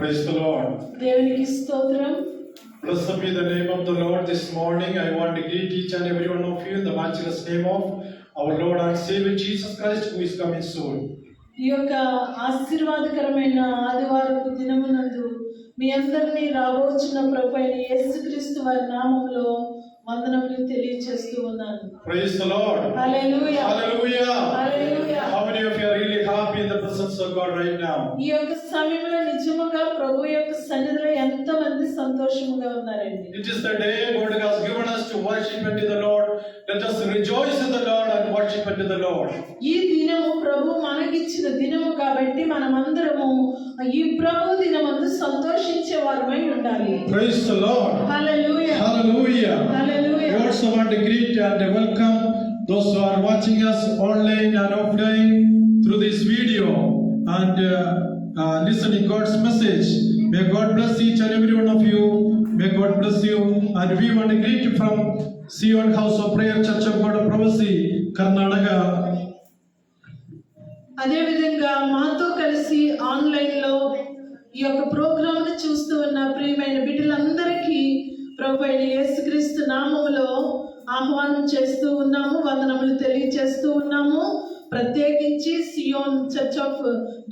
Praise the Lord. దేవునికి స్తోత్రం. Blessed be the name of the Lord. This morning I want to greet each and every one of you in the matchless name of our Lord and Savior Jesus Christ, who is coming soon. ఈ యొక్క ఆశీర్వాదకరమైన ఆదివారపు దినమునందు మీ అందరినీ రాబోచున్న ప్రభువైన యేసుక్రీస్తు వారి నామములో వందనములు తెలియజేస్తూ ఉన్నాను. Praise the Lord. Hallelujah. Hallelujah. Hallelujah. How many of you are really happy in the presence of God right now? ఈ యొక్క సమయంలో నిజముగా ప్రభు యొక్క సన్నిధిలో ఎంతమంది సంతోషముగా ఉన్నారండి. It is the day God has given us to worship unto the Lord. Let us rejoice in the Lord and worship unto the Lord. ఈ దినము ప్రభు మనకిచ్చిన దినము కాబట్టి మనమందరము ఈ ప్రభు దినమందు సంతోషించే వారమై ఉండాలి. Praise the Lord. Hallelujah. Hallelujah. Hallelujah. We also want to greet and welcome those who are watching us online and offline through this video and listening God's message. May God bless each and every one of you. May God bless you. And we want to greet you from Sion House of Prayer Church of God of Prophecy, Karnataka. అదే విధంగా మాతో కలిసి online లో ఈ యొక్క programme ని చూస్తూ ఉన్న ప్రియమైన బిడ్డలందరికీ ప్రభువైన యేసుక్రీస్తు నామములో ఆహ్వానం చేస్తూ ఉన్నాము, వందనములు తెలియజేస్తూ ఉన్నాము. ప్రత్యేకించి Zion church of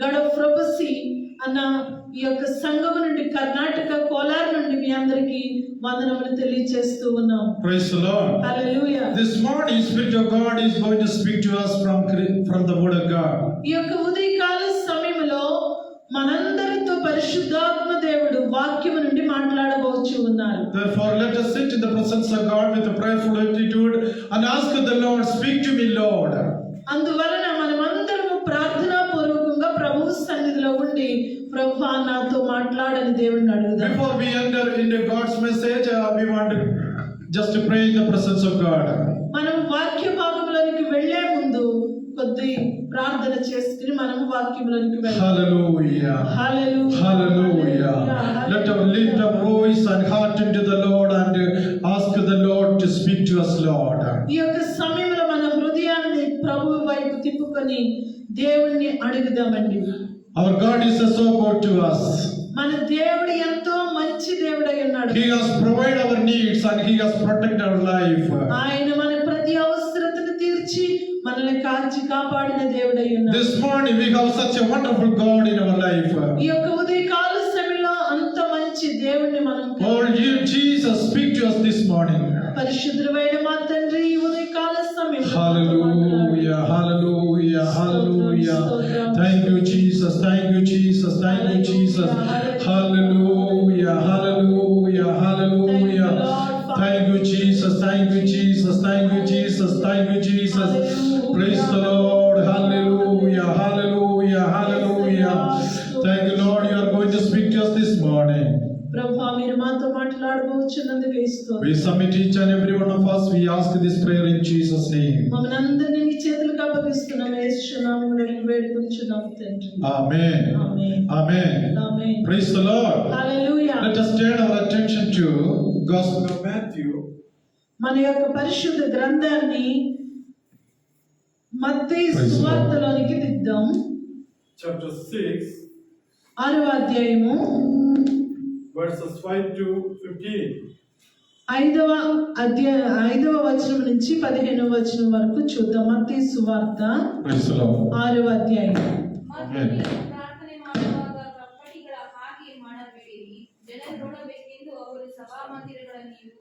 God of prophecy అన్న ఈ యొక్క సంఘం నుండి కర్ణాటక కోలార్ నుండి మీ అందరికీ వందనములు తెలియజేస్తూ ఉన్నాం. Praise the Lord. Hallelujah. This morning Spirit of God is going to speak to us from the Word of God. ఈ యొక్క ఉదయకాల సమయంలో మనందరితో పరిశుద్ధాత్మ దేవుడు వాక్యము నుండి మాట్లాడబోచు ఉన్నారు. Therefore let us sit in the presence of God with a prayerful attitude and ask the Lord, speak to me, Lord. అందువలన మనమందరము ప్రార్థనా పూర్వకంగా ప్రభువు సన్నిధిలో ఉండి ప్రభువా నాతో మాట్లాడని దేవుణ్ణి అడుగుదాం. Before we enter into God's message, we want to just pray in the presence of God. మనం వాక్య భాగంలోనికి వెళ్లే ముందు కొద్ది ప్రార్థన చేసుకుని మనం వాక్యంలోనికి వెళ్దాం. Hallelujah. Hallelujah. Hallelujah. Let us lift up voice and heart into the Lord and ask the Lord to speak to us, Lord. ఈ యొక్క సమయంలో మన హృదయాన్ని ప్రభువు వైపు తిప్పుకొని దేవుణ్ణి అడుగుదామండి. Our God is so good to us. మన దేవుడు ఎంతో మంచి దేవుడై ఉన్నాడు. He has provided our needs and He has protected our life. ఆయన మన ప్రతి అవసరతను తీర్చి మనల్ని కాచి కాపాడిన దేవుడై ఉన్నాడు. This morning we have such a wonderful God in our life. ఈ యొక్క ఉదయకాల సమయంలో అంత మంచి దేవుణ్ణి మనం Oh, you Jesus, speak to us this morning. పరిశుద్ధుడైన మా తండ్రి ఈ ఉదయకాల సమయంలో Hallelujah, hallelujah, hallelujah. Thank you, Jesus. Thank you, Jesus. Thank you, Jesus. Hallelujah, hallelujah, hallelujah. Thank you, Jesus. Thank you, Jesus. Thank you, Jesus. Thank you, Jesus. Praise the Lord. Hallelujah, hallelujah, hallelujah. Thank you, Lord. You are going to speak to us this morning. ప్రభువా మీరు మాతో మాట్లాడబోచున్నందుకు స్తోత్రం. We submit each and every one of us. We ask this prayer in Jesus' name. మమ్మల్ని అందరినీ నీ చేతులకు అప్పగిస్తున్నాం. యేసు నామములో వేడుకొంచున్నాం తండ్రి. Amen. Amen. Amen. Amen. Praise the Lord. Hallelujah. Let us turn our attention to Gospel of Matthew. మన యొక్క పరిశుద్ధ గ్రంథాన్ని మత్తయి సువార్తలోనికి దిద్దాం. Chapter 6, 6వ అధ్యాయము verses 5 to 15. 5వ వచనం నుంచి 15వ వచనం వరకు చూద్దాం. మత్తయి సువార్త Praise the Lord. 6వ ಅಧ್ಯಾಯ. Amen. ಪ್ರಾರ್ಥನೆ ಮಾಡುವಾಗ ಕಪ್ಪಟಿಗಳ ಹಾಗೆ ಮಾಡಬೇಡಿರಿ. ಜನರು ನೋಡಬೇಕೆಂದು ಅವರು ಸಭಾಮಂದಿರಗಳಲ್ಲಿಯೂ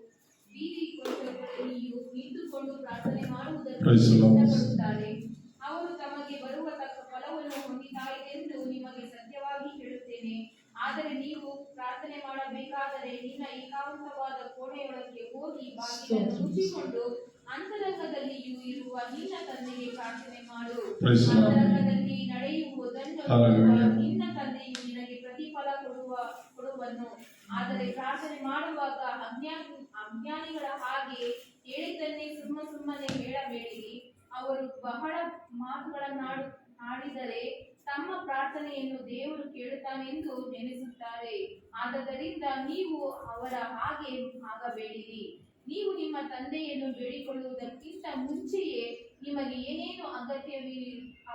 ಬೀದಿ ಕೊಂಡಗಳಲ್ಲಿಯೂ ನಿಂತುಕೊಂಡು ಪ್ರಾರ್ಥನೆ ಮಾಡುವುದನ್ನು ಇಷ್ಟಪಡುತ್ತಾರೆ. ಅವರು ತಮಗೆ ಬರುವ ತಕ್ಕ ಫಲವನ್ನು ಹೊಂದಿದ್ದಾರೆಂದು ನಿಮಗೆ ಸತ್ಯವಾಗಿ ಹೇಳುತ್ತೇನೆ. ಆದರೆ ನೀವು ಪ್ರಾರ್ಥನೆ ಮಾಡಬೇಕಾದರೆ ನಿನ್ನ ಏಕಾಂತವಾದ ಕೋಣೆಯೊಳಗೆ ಹೋಗಿ ಬಾಗಿಲನ್ನು ಮುಚ್ಚಿಕೊಂಡು ಅಂತರಂಗದಲ್ಲಿಯೂ ಇರುವ ನಿನ್ನ ತಂದೆಗೆ ಪ್ರಾರ್ಥನೆ ಮಾಡು. ಅಂತರಂಗದಲ್ಲಿ ನಡೆಯುವುದನ್ನು ನಿನ್ನ ತಂದೆಯು ನಿನಗೆ ಪ್ರತಿಫಲ ಕೊಡುವನು. ಆದರೆ ಪ್ರಾರ್ಥನೆ ಮಾಡುವಾಗ ಅಜ್ಞಾನಿಗಳ ಹಾಗೆ ಹೇಳಿದ್ದನ್ನೇ ಸುಮ್ಮನೆ ಹೇಳಬೇಡಿರಿ. ಅವರು ಬಹಳ ಮಾತುಗಳನ್ನಾಡಿದರೆ ತಮ್ಮ ಪ್ರಾರ್ಥನೆಯನ್ನು ದೇವರು ಕೇಳುತ್ತಾನೆಂದು ನೆನೆಸುತ್ತಾರೆ. ಆದ್ದರಿಂದ ನೀವು ಅವರ ಹಾಗೆ ಆಗಬೇಡಿರಿ. ನೀವು ನಿಮ್ಮ ತಂದೆಯನ್ನು ಬೇಡಿಕೊಳ್ಳುವುದಕ್ಕಿಂತ ಮುಂಚೆಯೇ ನಿಮಗೆ ಏನೇನು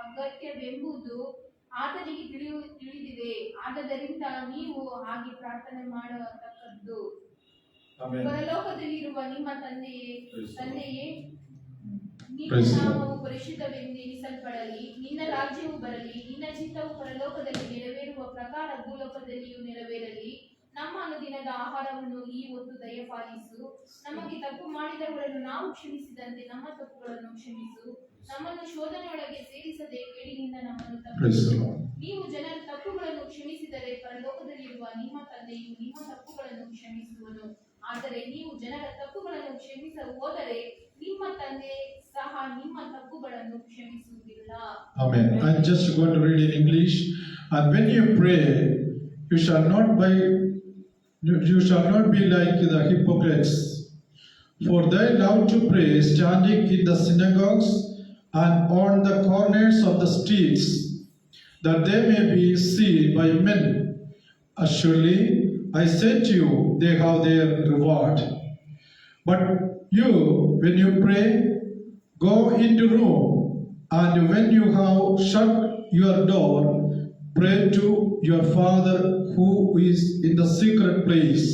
ಅಗತ್ಯವೆಂಬುದು ಆತನಿಗೆ ತಿಳಿದಿದೆ. ಆದ್ದರಿಂದ ನೀವು ಹಾಗೆ ಪ್ರಾರ್ಥನೆ ಮಾಡತಕ್ಕದ್ದು. Amen. ಪರಲೋಕದಲ್ಲಿರುವ ನಿಮ್ಮ ತಂದೆಯೇ, ನಿನ್ನ Praise the Lord. ನಾಮವು ಪರಿಶುದ್ಧವೆಂದೆನಿಸಲ್ಪಡಲಿ, ನಿನ್ನ ರಾಜ್ಯವು ಬರಲಿ, ನಿನ್ನ ಚಿತ್ತವು ಪರಲೋಕದಲ್ಲಿ ನೆರವೇರುವ ಪ್ರಕಾರ ಭೂಲೋಕದಲ್ಲಿಯೂ ನೆರವೇರಲಿ. ನಮ್ಮ ಅನುದಿನದ ಆಹಾರವನ್ನು ಈ ಹೊತ್ತು ದಯಪಾಲಿಸು. ನಮಗೆ ತಪ್ಪು ಮಾಡಿದವರನ್ನು ನಾವು ಕ್ಷಮಿಸಿದಂತೆ ನಮ್ಮ ತಪ್ಪುಗಳನ್ನು ಕ್ಷಮಿಸು. ನಮ್ಮನ್ನು ಶೋಧನೆಯೊಳಗೆ ಸೇರಿಸದೆ ಕೇಡಿನಿಂದ ನಮ್ಮನ್ನು Praise the ತಪ್ಪಿಸು. Lord. ನೀವು ಜನರ ತಪ್ಪುಗಳನ್ನು ಕ್ಷಮಿಸಿದರೆ ಪರಲೋಕದಲ್ಲಿರುವ ನಿಮ್ಮ ತಂದೆಯು ನಿಮ್ಮ ತಪ್ಪುಗಳನ್ನು ಕ್ಷಮಿಸುವನು. ಆದರೆ ನೀವು ಜನರ ತಪ್ಪುಗಳನ್ನು ಕ್ಷಮಿಸ ಹೋದರೆ ನಿಮ್ಮ ತಂದೆ ಸಹ ನಿಮ್ಮ ತಪ್ಪುಗಳನ್ನು ಕ್ಷಮಿಸುವುದಿಲ್ಲ. Amen. I'm just going to read in English. And when you pray, you shall not be like the hypocrites, for they love to pray standing in the synagogues and on the corners of the streets, that they may be seen by men. Surely I say to you, they have their reward. But you, when you pray, go into room, and when you have shut your door, pray to your Father who is in the secret place.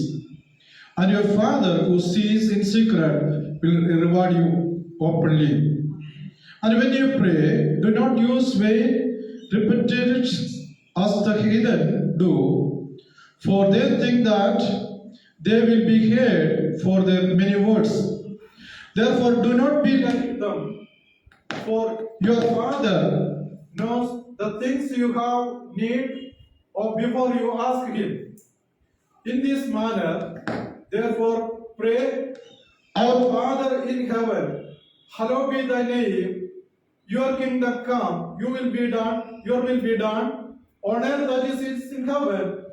And your Father who sees in secret will reward you openly. And when you pray, do not use vain repetitions as the heathen do, for they think that they will be heard for their many words. Therefore, do not be like them, for your Father knows the things you have need of before you ask Him. In this manner, therefore, pray, Our Father in heaven, hallowed be thy name. Your kingdom come, your will be done, on earth as it is in heaven.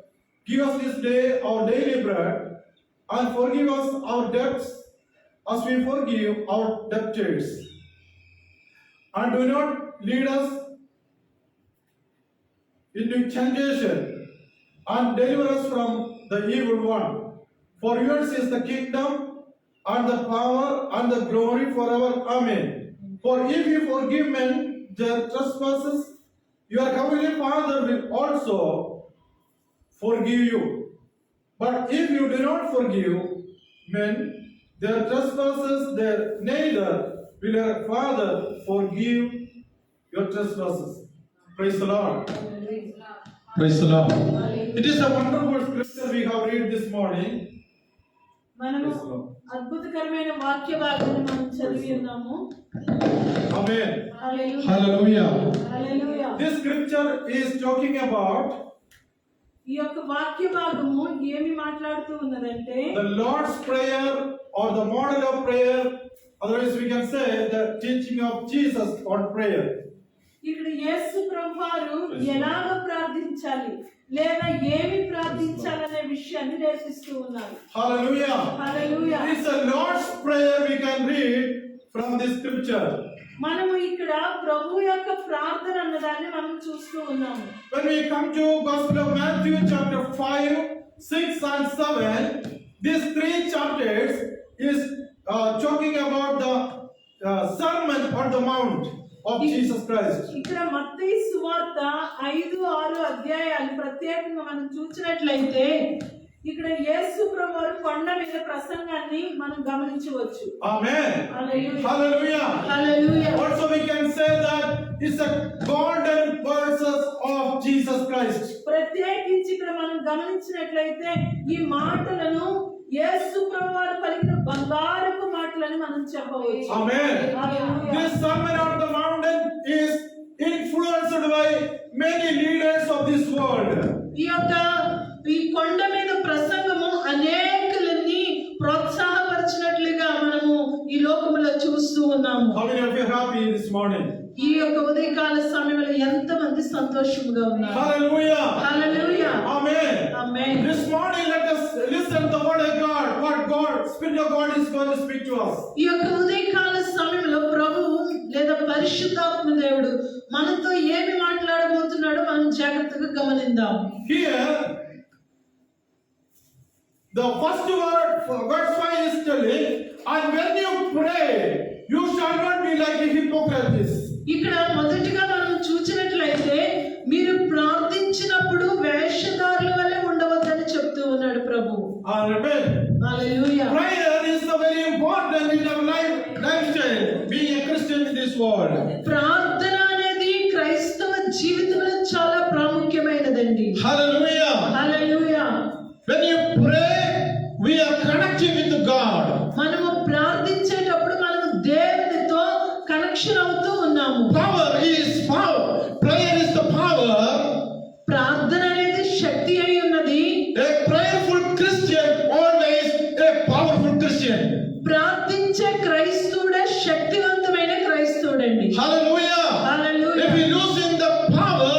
Give us this day our daily bread, and forgive us our debts as we forgive our debtors. And do not lead us into temptation, and deliver us from the evil one. For yours is the kingdom, and the power, and the glory forever. Amen. For if you forgive men their trespasses, your heavenly Father will also forgive you. But if you do not forgive men their trespasses, neither will your Father forgive your trespasses. Praise the Lord. Praise the Lord. It is a wonderful scripture we have read this morning. మనము అద్భుతకరమైన వాక్య భాగాన్ని మనం చదివి ఉన్నాము. Amen. Hallelujah. Hallelujah. Hallelujah. This scripture is talking about ఈ యొక్క వాక్య భాగము ఏమి మాట్లాడుతూ ఉన్నదంటే the Lord's prayer or the model of prayer, otherwise we can say the teaching of Jesus on prayer. ఇక్కడ యేసు ప్రభువారు ఎలాగ ప్రార్థించాలి లేదా ఏమి ప్రార్థించాలనే విషయాన్ని నేర్పిస్తూ ఉన్నారు. Hallelujah. Hallelujah. It's the Lord's prayer we can read from this scripture. మనము ఇక్కడ ప్రభు యొక్క ప్రార్థన అన్నదాన్ని మనం చూస్తూ ఉన్నాము. When we come to Gospel of Matthew chapter 5, 6 and 7, these three chapters is talking about the Sermon on the Mount of Jesus Christ. ఇక్కడ మత్తయి సువార్త 5-6 అధ్యాయాలు ప్రత్యేకంగా మనం చూసినట్లయితే ఇక్కడ యేసు ప్రభువారు కొండ మీద ప్రసంగాన్ని మనం గమనించవచ్చు. Amen. Hallelujah. Hallelujah. Hallelujah. Also we can say that it's a golden verses of Jesus Christ. ప్రత్యేకించి ఇక్కడ మనం గమనించినట్లయితే ఈ మాటలను యేసు ప్రభువారు పలికిన బంగారపు మాటలని మనం చెప్పవచ్చు. Amen. Hallelujah. This Sermon on the Mountain is influenced by many leaders of this world. ఈ కొండ మీద ప్రసంగము అనేకులని ప్రోత్సాహపరిచినట్లుగా మనము ఈ లోకములో చూస్తూ ఉన్నాము. How many of you are happy this morning? ఈ యొక్క ఉదయకాల సమయంలో ఎంతమంది సంతోషంగా ఉన్నారు? Hallelujah. Hallelujah. Amen. Amen. This morning let us listen to the word of God. What God, Spirit of God is going to speak to us. ఈ యొక్క ఉదయకాల సమయంలో ప్రభువు లేదా పరిశుద్ధాత్మ దేవుడు మనతో ఏమి మాట్లాడబోతున్నాడో మనం జాగ్రత్తగా గమనిద్దాం. Here the first word, verse 5 is telling, and when you pray, you shall not be like the hypocrites. ఇక్కడ మొదటిగా మనం చూసినట్లయితే మీరు ప్రార్థించినప్పుడు వేషధారుల వలె ఉండవద్దని చెప్తూ ఉన్నాడు ప్రభు. Amen. Hallelujah. Prayer is a very important in our lifestyle. Being a Christian in this world. ప్రార్థన అనేది క్రైస్తవ జీవితంలో చాలా ప్రాముఖ్యమైనదండి. Hallelujah. Hallelujah. When you pray, we are connecting with God. మనము ప్రార్థించేటప్పుడు మనము దేవునితో కనెక్షన్ అవుతూ ఉన్నాము. Power is power. Prayer is the power. ప్రార్థన అనేది శక్తి అయి ఉన్నది. A prayerful Christian always a powerful Christian. ప్రార్థించే క్రైస్తవుడే శక్తివంతమైన క్రైస్తవుడండి. Hallelujah. Hallelujah. If we losing the power,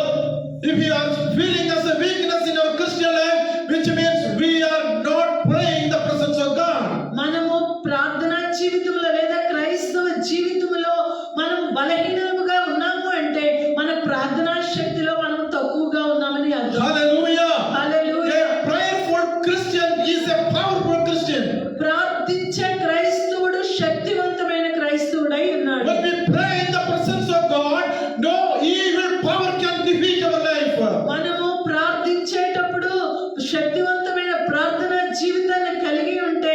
if we are feeling as a weakness in our Christian life, which means we are not praying the presence of God. మనము ప్రార్థనా జీవితంలో లేదా క్రైస్తవ జీవితంలో మనం బలహీనముగా ఉన్నాము అంటే మన ప్రార్థనా శక్తిలో మనం తక్కువగా ఉన్నామని అర్థం. Hallelujah. Hallelujah. A prayerful Christian is a powerful Christian. ప్రార్థించే క్రైస్తవుడు శక్తివంతమైన క్రైస్తవుడై ఉన్నాడు. When we pray in the presence of God, no evil power can defeat our life. మనము ప్రార్థించేటప్పుడు శక్తివంతమైన ప్రార్థనా జీవితాన్ని కలిగి ఉంటే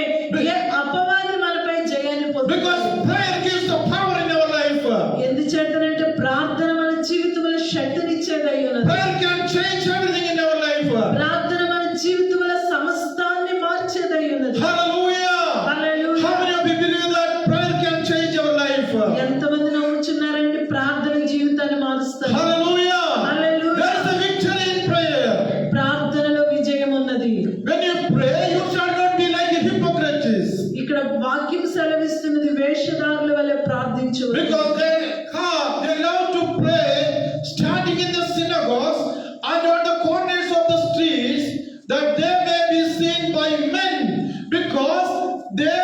ఏ అపవాది మనపై జయాన్ని పొందుతుంది. Because prayer gives the power in our life. ఎందుచేతనంటే ప్రార్థన మన జీవితంలో శక్తినిచ్చేదై ఉన్నది. Prayer can change everything in our life. ప్రార్థన మన జీవితంలో సమస్తాన్ని మార్చేదై ఉన్నది. Hallelujah. Hallelujah. How many of you believe that prayer can change our life? ఎంతమంది నమ్ముచున్నారండి ప్రార్థన జీవితాన్ని మారుస్తారు? Hallelujah. Hallelujah. There is a victory in prayer. ప్రార్థనలో విజయం ఉన్నది. When you pray, you shall not be like the hypocrites. ఇక్కడ వాక్యం సెలవిస్తున్నది వేషధారుల వలె ప్రార్థించు. Because they love to pray standing in the synagogues and on the corners of the streets, that they may be seen by men, because they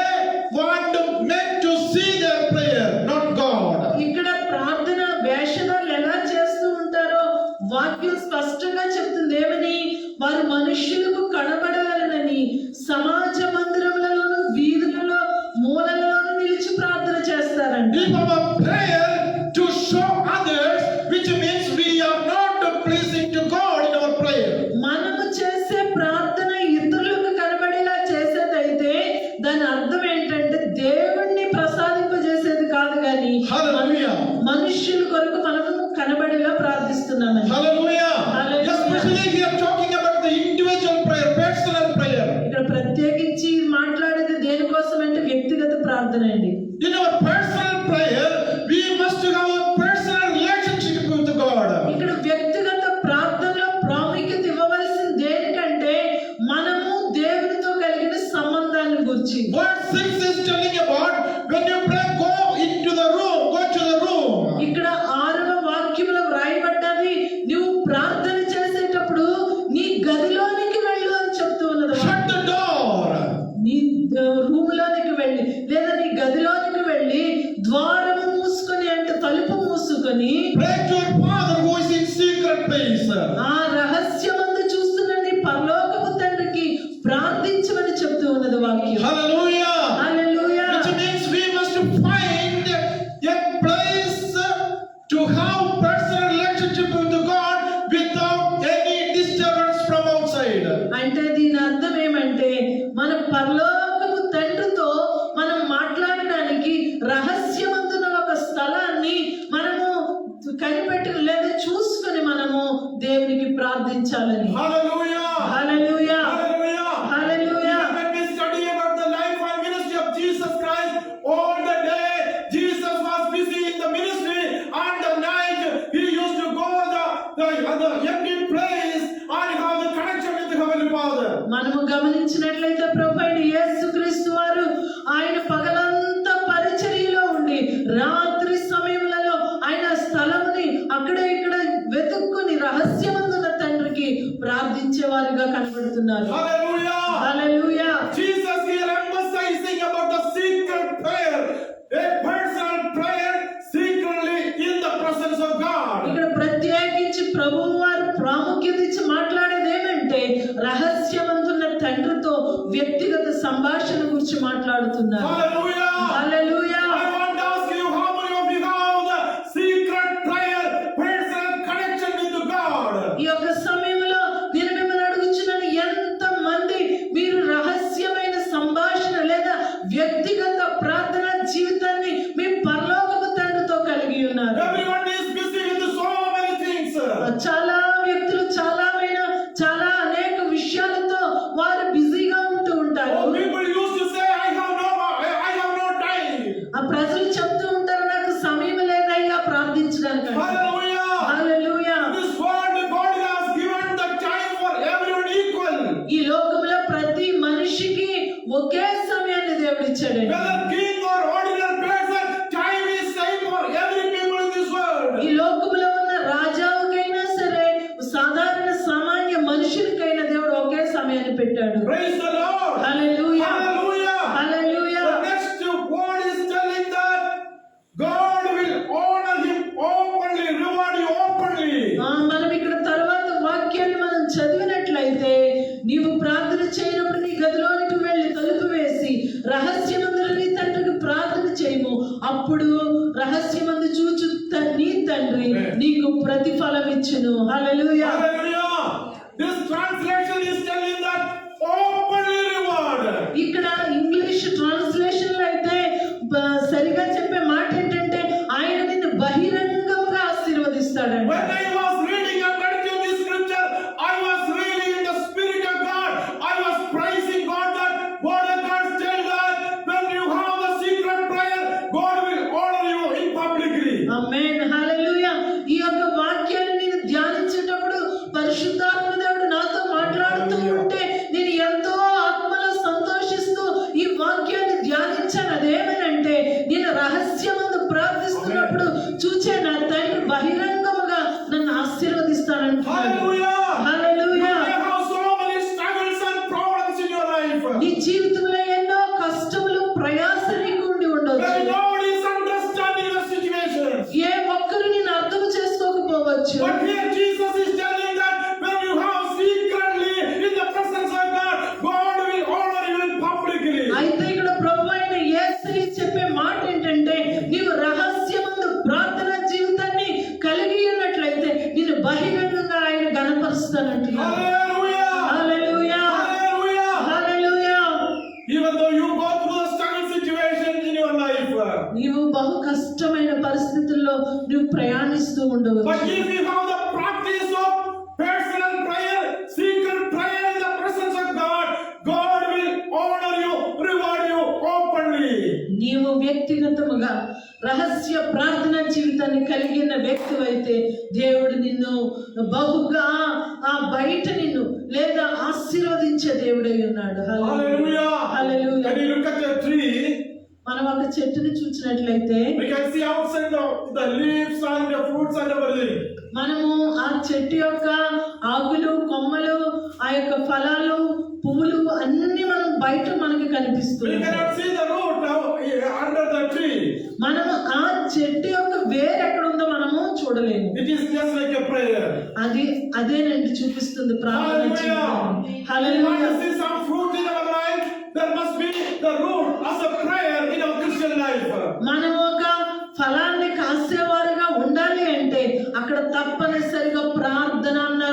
want men to see their prayer, not God. ఇక్కడ ప్రార్థన వేషధారులు ఎలా చేస్తూ ఉంటారో వాక్యం స్పష్టంగా చెప్తుంది. ఏమని? వారు మనుష్యులకు కనబడాలనని సమాజ మందిరములలోను వీధులలో మూలలోను నిలిచి ప్రార్థన చేస్తారండి. If our prayer to show others, which means we are not pleasing to God in our prayer. మనము చేసే ప్రార్థన ఇతరులకు కనబడేలా చేసేదైతే దాని అర్థం ఏంటంటే దేవుణ్ణి ప్రసాదింపజేసేది కాదు కానీ Hallelujah. మనుష్యుల కొరకు మనము కనబడేలా ప్రార్థిస్తున్నామని. Hallelujah. Hallelujah. Especially we are talking about the individual prayer, personal prayer. ఇక్కడ ప్రత్యేకించి మాట్లాడేది దేనికోసం అంటే వ్యక్తిగత ప్రార్థన అండి. In our personal prayer, we must have a personal relationship with God. ఇక్కడ వ్యక్తిగత ప్రార్థనలో ప్రాముఖ్యత ఇవ్వవలసింది దేనికంటే మనము దేవునితో కలిగిన సంబంధాన్ని గురించి. Verse 6 is telling about when you pray, go into the room, go to the room. ఇక్కడ 6వ వాక్యంలో వ్రాయబడ్డది నువ్వు ప్రార్థన చేసేటప్పుడు నీ గదిలోనికి వెళ్ళు అని చెప్తూ ఉన్నది. Shut the door. నీ రూములోనికి వెళ్ళి లేదా నీ గదిలోనికి వెళ్ళి ద్వారము మూసుకొని అంటే తలుపు మూసుకొని Pray to your Father who is in secret place. ఆ రహస్యమందు చూస్తున్న నీ పరలోకపు తండ్రికి ప్రార్థించమని చెప్తూ ఉన్నది వాక్యం. Hallelujah. Hallelujah. Which means we must find a place to have personal relationship with God without any disturbance from outside. అంటే దీని అర్థం ఏమంటే మన పరలోకపు తండ్రితో మనం మాట్లాడడానికి రహస్యమందున ఒక స్థలాన్ని మనము కనిపెట్టి లేదా చూసుకొని మనము దేవునికి ప్రార్థించాలని. Hallelujah. Hallelujah. Hallelujah. Hallelujah. When we study about the life and ministry of Jesus Christ, all the day Jesus was busy in the ministry, and the night he used to go the empty place and have the connection with the Heavenly Father. మనము గమనించినట్లయితే ప్రభువైన యేసుక్రీస్తు వారు ఆయన పగలంతా పరిచర్యలో ఉండి రాత్రి సమయములలో ఆయన స్థలముని అక్కడ ఇక్కడ వెతుక్కుని రహస్యమందున తండ్రికి ప్రార్థించేవారుగా కనబడుతున్నారు. Hallelujah. Hallelujah. Jesus here emphasizing about the secret prayer, a personal prayer secretly in the presence of God. ఇక్కడ ప్రత్యేకించి ప్రభువు వారు ప్రాముఖ్యత ఇచ్చి మాట్లాడేది ఏమంటే రహస్యమందున్న తండ్రితో వ్యక్తిగత సంభాషణ గురించి మాట్లాడుతున్నారు. Hallelujah. Hallelujah. I want to ask you, how many of you have the secret prayer, personal connection with God? ఒకే సమయాన్ని దేవుడు ఇచ్చాడండి. Whether king or ordinary person, time is same for every people in this world. ఈ లోకములో ఉన్న రాజావుకైనా సరే, సాధారణ సామాన్య మనుషులకైనా దేవుడు ఒకే సమయాన్ని పెట్టాడు. Praise the Lord. Hallelujah, Hallelujah. Hallelujah. The next word is telling that God will honor him openly, reward you openly. మనం ఇక్కడ తర్వాత వాక్యాన్ని మనం చదివినట్లయితే, నీవు ప్రార్థన చేయనప్పుడు నీ గదిలోనికి వెళ్ళి తలుపు వేసి రహస్యమందు నీ తండ్రికి ప్రార్థన చేయము, అప్పుడు రహస్యమందు చూచు నీ తండ్రి నీకు ప్రతిఫలం ఇచ్చును. హల్లెలూయా. Hallelujah. This translation is telling that openly reward. ఇక్కడ ఇంగ్లీష్ ట్రాన్స్లేషన్ లో అయితే సరిగా చెప్పే మాట ఏంటంటే, ఆయన నిన్ను బహిరంగంగా ఆశీర్వదిస్తాడంట. When I was reading and meditating this scripture, I was really in the spirit of God. I was praising God that word of God tells that when you have the secret prayer, God will honor you in publicly. ఆమేన్, హల్లెలూయా. ఈ యొక్క వాక్యాన్ని నేను ధ్యానించేటప్పుడు పరిశుద్ధాత్మ దేవుడు నాతో మాట్లాడుతూ ఉంటే నేను ఎంతో ఆత్మలో సంతోషిస్తూ ఈ వాక్యాన్ని ధ్యానించాను. అదేమనంటే, నేను రహస్యమందు ప్రార్థిస్తున్నప్పుడు చూచే నా తండ్రి బహిరంగముగా నన్ను ఆశీర్వదిస్తానంటున్నాడు. Hallelujah. Hallelujah. You have so many struggles and problems in your life. నీ జీవితంలో ఎన్నో కష్టములు ప్రయాసలు నీకు ఉండి When ఉండవచ్చు. God is understanding your situation. ఏ ఒక్కరు నేను అర్థం చేసుకోకపోవచ్చు. But here Jesus is telling that when you have secretly in the presence of God, God will honor you in publicly. అయితే ఇక్కడ ప్రభు అయిన యేసు చెప్పే మాట ఏంటంటే, నీవు రహస్యమందు ప్రార్థన జీవితాన్ని కలిగి ఉన్నట్లయితే నిన్ను బహిరంగంగా ఆయన గణపరుస్తానంటున్నాడు. Hallelujah. Hallelujah, Hallelujah. Hallelujah. Even though you go through the struggle situation in your life, నీవు బహు కష్టమైన పరిస్థితుల్లో నువ్వు ప్రయాణిస్తూ ఉండవచ్చు. but if you have the practice of personal prayer, secret prayer in the presence of God, God will honor you, reward you openly. నీవు వ్యక్తిగతముగా రహస్య ప్రార్థన జీవితాన్ని కలిగిన వ్యక్తివైతే దేవుడు నిన్ను బహుగా ఆ బయట నిన్ను లేదా ఆశీర్వదించే దేవుడై ఉన్నాడు. Hallelujah. Hallelujah. When you look at the tree, మనం ఒక చెట్టుని చూసినట్లయితే we can see outside the leaves and the fruits and everything. మనము ఆ చెట్టు యొక్క ఆకులు, కొమ్మలు, ఆ యొక్క ఫలాలు, పువ్వులు అన్ని మనం బయట మనకి We కనిపిస్తుంది. cannot see the root under the tree. మనము ఆ చెట్టు యొక్క వేరు ఎక్కడ ఉందో మనము చూడలేము. It is just like a prayer. అదేనండి చూపిస్తుంది ప్రార్థన Hallelujah. జీవితాన్ని. If you hallelujah. want to see some fruit in our life, there must be the root as a prayer in our Christian life. మనం ఒక ఫలాన్ని కాసేవారుగా ఉండాలి అంటే అక్కడ తప్పనిసరిగా ప్రార్థన అన్న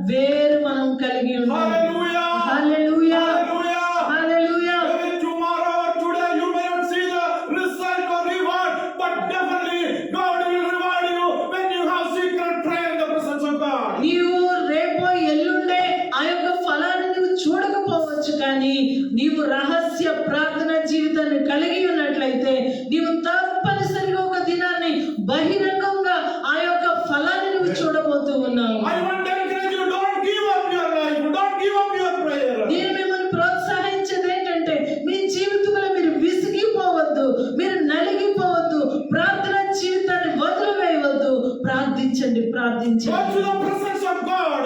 వేరు మనం కలిగి ఉండాలి. Hallelujah. Hallelujah, Hallelujah. Hallelujah. Maybe tomorrow or today you may not see the result or reward, but definitely God will reward you when you have secret prayer in the presence of God. నీవు రేపో ఎల్లుండే ఆ యొక్క ఫలాన్ని నువ్వు చూడకపోవచ్చు, కానీ నీవు రహస్య ప్రార్థన జీవితాన్ని కలిగి ఉన్నట్లయితే నీవు తప్పనిసరిగా ఒక దినాన్ని బహిరంగంగా ఆ యొక్క ఫలాన్ని నువ్వు చూడబోతూ ఉన్నావు. I want to encourage you, don't give up your life, don't give up your prayer. నేను మిమ్మల్ని ప్రోత్సహించేది ఏంటంటే, మీ జీవితంలో మీరు విసిగిపోవద్దు, మీరు నలిగిపోవద్దు, ప్రార్థన జీవితాన్ని వదిలివేయవద్దు. ప్రార్థించండి, Go ప్రార్థించండి. to the presence of God.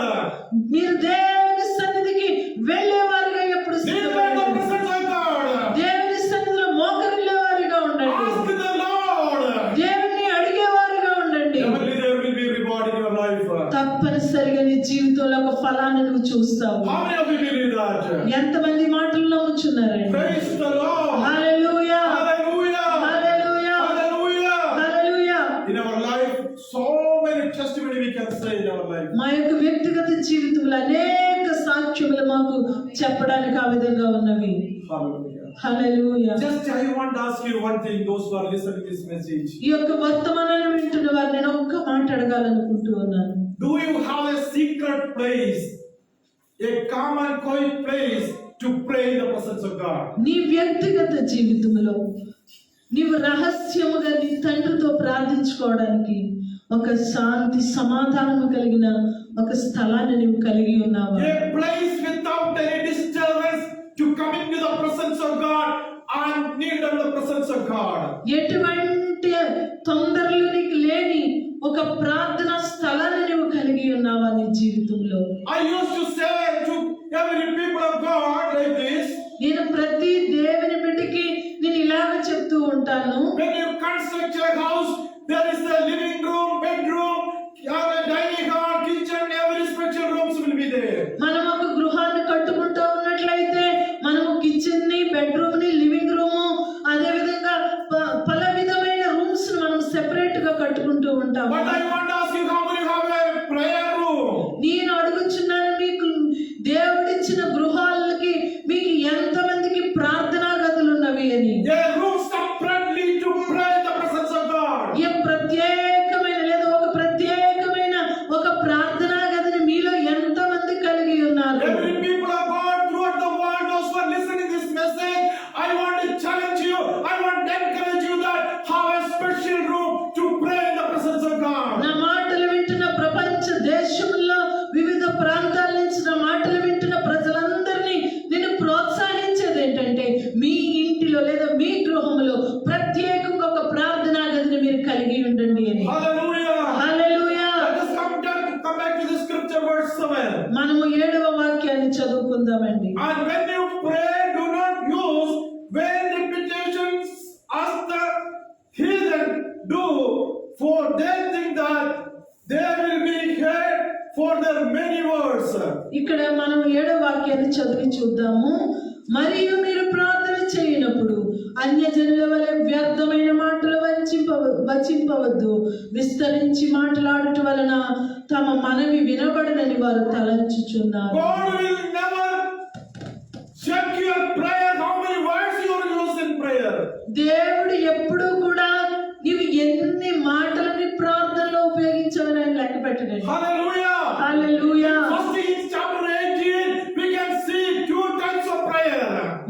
మీరు దేవుని సన్నిధికి వెళ్ళేవారుగా ఎప్పుడు Live in the సిద్ధపడండి. presence of God. దేవుని సన్నిధిలో మోకరిల్లేవారుగా ఉండండి. Ask the Lord. దేవుని అడిగేవారుగా ఉండండి. Definitely there will be reward in your life. తప్పనిసరిగా నీ జీవితంలో ఒక ఫలాన్ని నువ్వు చూస్తావు. How many of you believe that? ఎంతమంది మాటలు నమ్ముచున్నారండి? Praise the Lord. Hallelujah, Hallelujah. Hallelujah, Hallelujah. Hallelujah. In our life, so many testimony we can say in our life. మా యొక్క వ్యక్తిగత జీవితంలో అనేక సాక్ష్యములు మాకు చెప్పడానికి ఆ విధంగా ఉన్నవి. Hallelujah. Hallelujah. Just I want to ask you one thing, those who are listening to this message. ఈ యొక్క వర్తమానాన్ని వింటున్న వారు నేను ఒక్క మాట అడగాలనుకుంటూ ఉన్నాను. Do you have a secret place, a calm and quiet place to pray in the presence of God? నీ వ్యక్తిగత జీవితంలో నీవు రహస్యముగా నీ తండ్రితో ప్రార్థించుకోవడానికి ఒక శాంతి సమాధానము కలిగిన ఒక స్థలాన్ని నీవు కలిగి ఉన్నావా? A place without any disturbance to come into the presence of presence of God. ఎటువంటి తొందరలు నీకు లేని ఒక ప్రార్థనా స్థలాన్ని నువ్వు కలిగి ఉన్నావా నీ జీవితంలో? I used to say to every people of God like this. నేను ప్రతి దేవుని బిడ్డకి నేను ఇలాగ చెప్తూ ఉంటాను. When you construct a house, there is a living room, bedroom, dining hall, kitchen, every special rooms will be there. మనం ఒక గృహాన్ని కట్టుకుంటూ ఉన్నట్లయితే మనము కిచెన్ ని, బెడ్రూమ్ ని, లివింగ్ రూమ్, అదే విధంగా పల విధమైన రూమ్స్ మనం సెపరేట్ గా కట్టుకుంటూ ఉంటాము. But I want to ask you, how many have a prayer room? నేను అడుగుచున్నాను, మీకు దేవుడిచ్చిన గృహాలకి మీకు ఎంతమందికి ప్రార్థనా గదులు ఉన్నవి అని? A room separately to pray in the presence of God. ఏ ప్రత్యేకమైన లేదా ఒక ప్రత్యేకమైన ఒక ప్రార్థనా గదిని మీలో ఎంతమంది కలిగి ఉన్నారు? Every people of God throughout the world, those who are listening this message, I want to challenge you, I want to encourage you that have a special room to pray in the presence of God. నా మాటలు వింటున్న ప్రపంచ దేశంలో వివిధ ప్రాంతాల నుంచి నా మాటలు వింటున్న ప్రజలందరినీ నేను ప్రోత్సహించేది ఏంటంటే, మీ ఇంటిలో లేదా మీ గృహంలో ప్రత్యేకంగా ఒక ప్రార్థనా గదిని మీరు కలిగి ఉండండి అని. Hallelujah. Hallelujah. Let us come back to the scripture verse 7. మనము 7వ వాక్యాన్ని చదువుకుందామండి. And when you pray, do not use vain repetitions as the heathen do, for they think that they will be heard for their many words. ఇక్కడ మనం 7వ వాక్యాన్ని చదివి చూద్దాము. మరియు మీరు ప్రార్థన చేయనప్పుడు అన్యజనుల వలె వ్యర్థమైన మాటలు వచింపవద్దు. విస్తరించి మాట్లాడుట వలన తమ మనవి వినబడనని వారు తలంచుచున్నారు. God will never check your prayer, how many words you are using in prayer. దేవుడు ఎప్పుడూ కూడా నీవు ఎన్ని మాటలని ప్రార్థనలో ఉపయోగించావని ఆయన లెక్క పెట్టలేదు. Hallelujah. Hallelujah. First in chapter 18, we can see two types of prayer.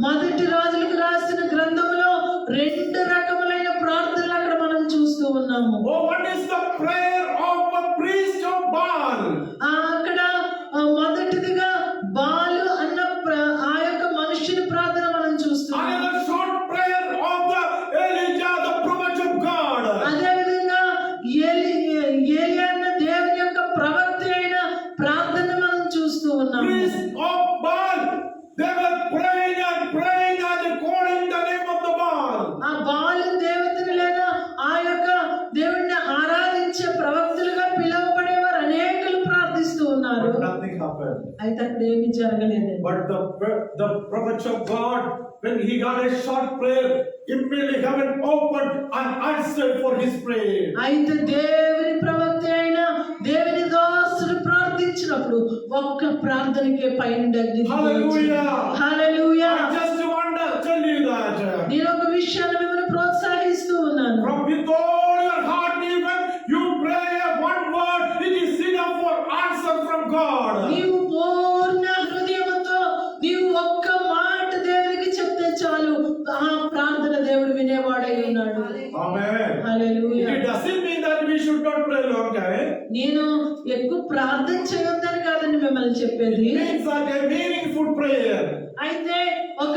మొదటి రాజులకు రాసిన గ్రంథంలో 2 రకములైన ప్రార్థనలు అక్కడ మనం చూస్తూ ఉన్నాము. Oh, what is the prayer of a priest of Baal? అక్కడ మొదటిదిగా బాలు అన్న ఆ యొక్క మనుష్యుని ప్రార్థన మనం చూస్తున్నాం. Another short prayer of the Elijah, the prophet of God. అదే విధంగా ఏలియా అన్న దేవుని యొక్క ప్రవక్త అయిన ప్రార్థన మనం చూస్తూ ఉన్నాం. Priest of Baal, they were praying and calling the name of the Baal. ఆ బాలు దేవతని లేదా ఆ యొక్క దేవుణ్ణి ఆరాధించే ప్రవక్తలుగా పిలువబడేవారు అనేకులు ప్రార్థిస్తూ ఉన్నారు. But nothing happened. అయితే అక్కడ ఏమీ జరగలేదు. But the prophet of God, when he got a short prayer, immediately heaven opened and answered for his prayer. అయితే దేవుని ప్రవక్త అయిన దేవుని దాసుడు ప్రార్థించినప్పుడు ఒక్క ప్రార్థనకే పైనుండి అగ్ని దిగి వచ్చింది. Hallelujah. Hallelujah. I just want to tell you that నేను ఒక విషయాన్ని మిమ్మల్ని ప్రోత్సహిస్తూ ఉన్నాను. from with all your heart, even you pray one word, it is enough for answer from God. నీవు పూర్ణ హృదయంతో నీవు ఒక్క మాట దేవునికి చెప్తే చాలు, ఆ ప్రార్థన దేవుడు వినేవాడై ఉన్నాడు. Amen. Hallelujah. It doesn't mean that we should not pray long time. నేను ఎక్కువ ప్రార్థన చేయొద్దని కాదండి మిమ్మల్ని చెప్పేది. It means that a meaningful prayer. అయితే ఒక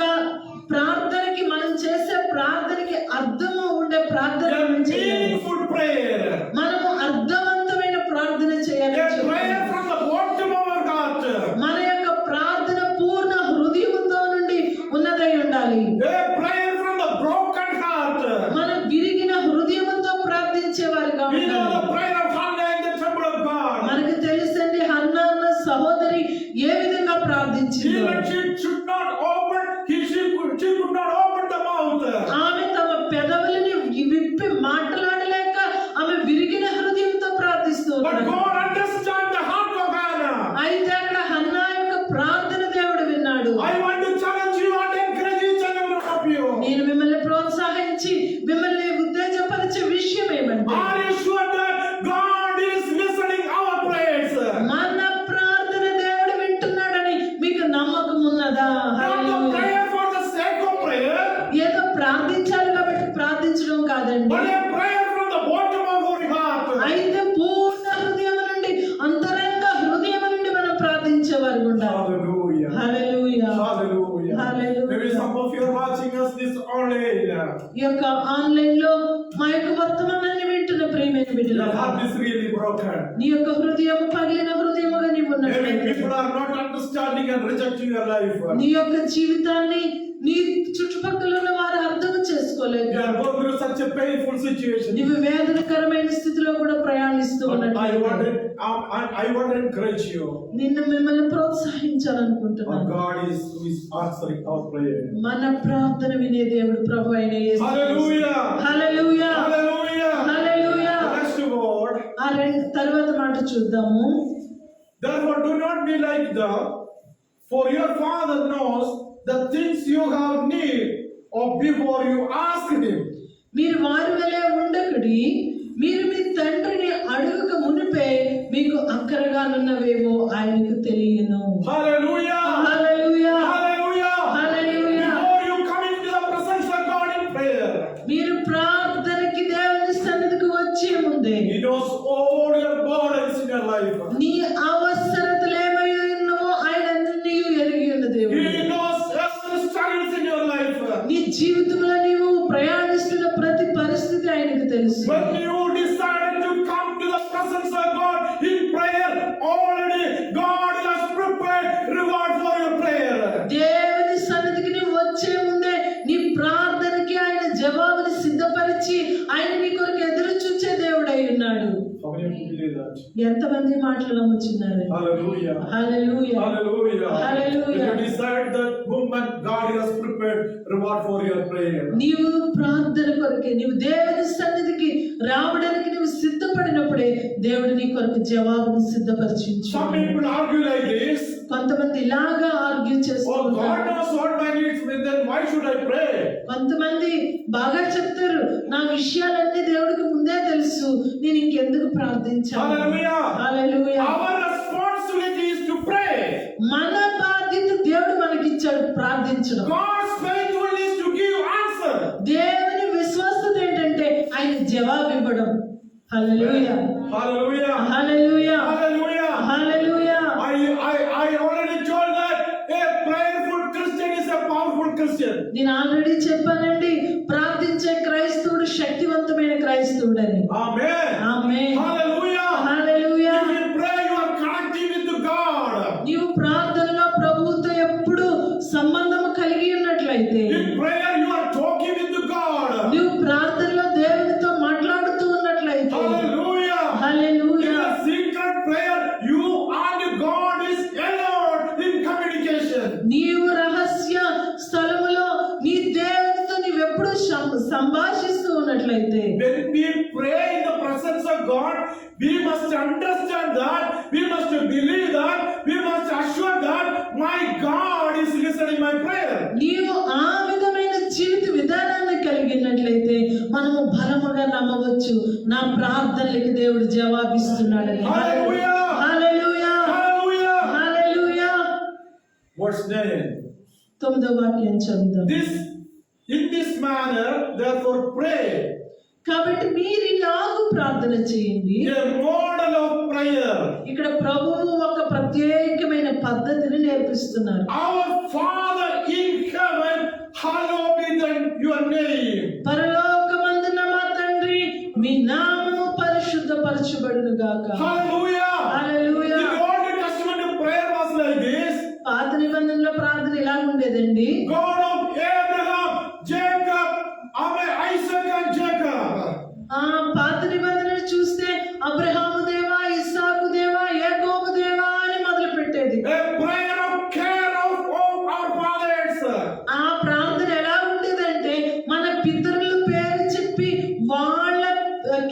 ప్రార్థనకి మనం చేసే ప్రార్థనకి అర్థము ఉండే ప్రార్థన A మనం చేయాలి. meaningful prayer. మనము అర్థవంతమైన ప్రార్థన చేయాలి. A prayer from the bottom of our heart. మన యొక్క ప్రార్థన పూర్ణ హృదయంతో నుండి ఉన్నదై ఉండాలి. A prayer from the broken heart. మన విరిగిన హృదయంతో ప్రార్థించేవారుగా We know ఉండాలి. the prayer of Hannah in the temple of God. మనకు తెలుసండి హన్నా అన్న సహోదరి ఏ విధంగా ప్రార్థించిందో. Even she could not open the mouth. ఆమె తమ పెదవులని విప్పి మాట్లాడలేక ఆమె విరిగిన హృదయంతో ప్రార్థిస్తూ But ఉన్నారు. God understands the heart of Hannah. అయితే అక్కడ హన్నా యొక్క ప్రార్థన దేవుడు విన్నాడు. I want to challenge you and encourage each and every one of you. నేను మిమ్మల్ని ప్రోత్సహించి మిమ్మల్ని ఉత్తేజపరిచే విషయం ఏమంటే, Are you sure that God is listening our prayers? మన ప్రార్థన దేవుడు వింటున్నాడని మీకు నమ్మకం ఉన్నదా? Not the prayer for the sake of prayer, ఏదో ప్రార్థించాలి కాబట్టి ప్రార్థించడం కాదండి. but a prayer from the bottom of our heart. అయితే పూర్ణ హృదయం నుండి అంతరంగ హృదయం నుండి మనం ప్రార్థించేవారు ఉండాలి. Hallelujah. Hallelujah. Hallelujah. Hallelujah. Maybe some of you are watching us this online. ఈ యొక్క ఆన్లైన్ లో మా యొక్క వర్తమానాన్ని వింటున్న ప్రియమైన Your బిడ్డలారా, heart is really broken. నీ యొక్క హృదయం పగిలిన హృదయముగా నీవు Maybe ఉన్నట్లయితే, people are not understanding and rejecting your life. నీ యొక్క జీవితాన్ని నీ చుట్టుపక్కల ఉన్న వారు అర్థం చేసుకోలేదు. You are going through such a painful situation. నీవు వేదనకరమైన స్థితిలో కూడా ప్రయాణిస్తూ But I ఉన్నట్లయితే, want to encourage you. నిన్ను మిమ్మల్ని Our ప్రోత్సహించాలనుకుంటున్నాను. God who is answering our prayer. మన ప్రార్థన వినే దేవుడు ప్రభు అయిన యేసు. Hallelujah. హల్లెలూయా, Hallelujah. హల్లెలూయా. Next word. ఆ తర్వాత మాట చూద్దాము. Therefore, do not be like them, for your Father knows the things you have need of before you ask Him. మీరు వారి వలె ఉండకుడి, మీరు మీ తండ్రిని అడుగక మునిపే మీకు అక్కరగానున్నవేమో ఆయనకు తెలియను. Hallelujah. Hallelujah, Hallelujah. Hallelujah. Before you come into the presence of God in prayer, మీరు ప్రార్థనకి దేవుని సన్నిధికి వచ్చే ముందే He knows all your burdens in your life. నీ అవసరతలు ఏమై ఉన్నవో ఆయన అన్ని ఎరిగి ఉన్న దేవుడు. He knows every struggles in your life. నీ జీవితంలో నీవు ప్రయాణిస్తున్న ప్రతి పరిస్థితి ఆయనకు తెలుసు. When you decided to come to the presence of God in prayer, already God has prepared reward for your prayer. దేవుని సన్నిధికి నీవు వచ్చే ముందే నీ ప్రార్థనకి ఆయన జవాబుని సిద్ధపరిచి ఆయన నీ కొరకు ఎదురు చూచే దేవుడై ఉన్నాడు. How many of you believe that? ఎంతమంది మాటలు నమ్ముచున్నారు? Hallelujah. Hallelujah, Hallelujah. Hallelujah. When you decide that moment, God has prepared reward for your prayer. నీవు ప్రార్థన కొరకే నీవు దేవుని సన్నిధికి రావడానికి నీవు సిద్ధపడినప్పుడే దేవుడు నీ కొరకు జవాబుని సిద్ధపరిచించు. Some people argue like this. కొంతమంది ఇలాగా ఆర్గ్యూ Oh, చేస్తారు. God knows what my needs, then why should I pray? కొంతమంది బాగా చెప్తారు, నా విషయాలన్నీ దేవుడికి ముందే తెలుసు, నేను ఇంకెందుకు ప్రార్థించాలి. Hallelujah. Hallelujah. Our responsibility is to pray. మన బాధ్యత దేవుడు మనకిచ్చాడు ప్రార్థించడం. God's faithfulness is to give answer. దేవుని విశ్వాసత ఏంటంటే ఆయన జవాబు ఇవ్వడం. హల్లెలూయా, Hallelujah. Hallelujah, Hallelujah. Hallelujah. I already told that a prayerful Christian is a powerful Christian. నేను ఆల్రెడీ చెప్పానండి, ప్రార్థించే క్రైస్తవుడు శక్తివంతమైన క్రైస్తవుడు అని. Amen. Amen. Hallelujah. Hallelujah. If you pray, you are connecting with God. నీవు ప్రార్థనలో ప్రభువుతో ఎప్పుడు సంబంధం కలిగి ఉన్నట్లయితే, In prayer, you are talking with God. నీవు ప్రార్థనలో దేవునితో మాట్లాడుతూ ఉన్నట్లయితే, Hallelujah. In hallelujah. a secret prayer, you and God is alone in communication. నీవు రహస్య స్థలములో నీ దేవునితో నీవెప్పుడు సంభాషిస్తూ ఉన్నట్లయితే, When we pray in the presence of God, we must understand that, we must believe that, we must assure that my God is listening my prayer. నీవు ఆ విధమైన జీవిత విధానాన్ని కలిగినట్లయితే మనము బలముగా నమ్మవచ్చు, నా ప్రార్థనలకు దేవుడు జవాబిస్తున్నాడని. Hallelujah. హల్లెలూయా, Hallelujah. హల్లెలూయా. Verse 9. 9వ వాక్యం చదువుదాం. In this manner, therefore, pray. కాబట్టి మీరు ఇలాగూ ప్రార్థన చేయండి. A model of prayer. ఇక్కడ ప్రభువు ఒక ప్రత్యేకమైన పద్ధతిని నేర్పిస్తున్నారు. Our Father in heaven, hallowed be your name. పరలోకమందున్న మా తండ్రి, మీ నామము పరిశుద్ధపరచబడును గాక. Hallelujah. Hallelujah. In the Old Testament, prayer was like this. పాత నిబంధనలో ప్రార్థన ఇలా ఉండేదండి. God of Abraham, Jacob, Isaac and Jacob. ఆ పాత నిబంధనలు చూస్తే అబ్రహాము దేవా, ఇస్సాకు దేవా, యాకోబు దేవా అని మొదలు పెట్టేది. A prayer of care of all our fathers. ఆ ప్రార్థన ఎలా ఉండేదంటే మన పితరుల పేరు చెప్పి వాళ్ళ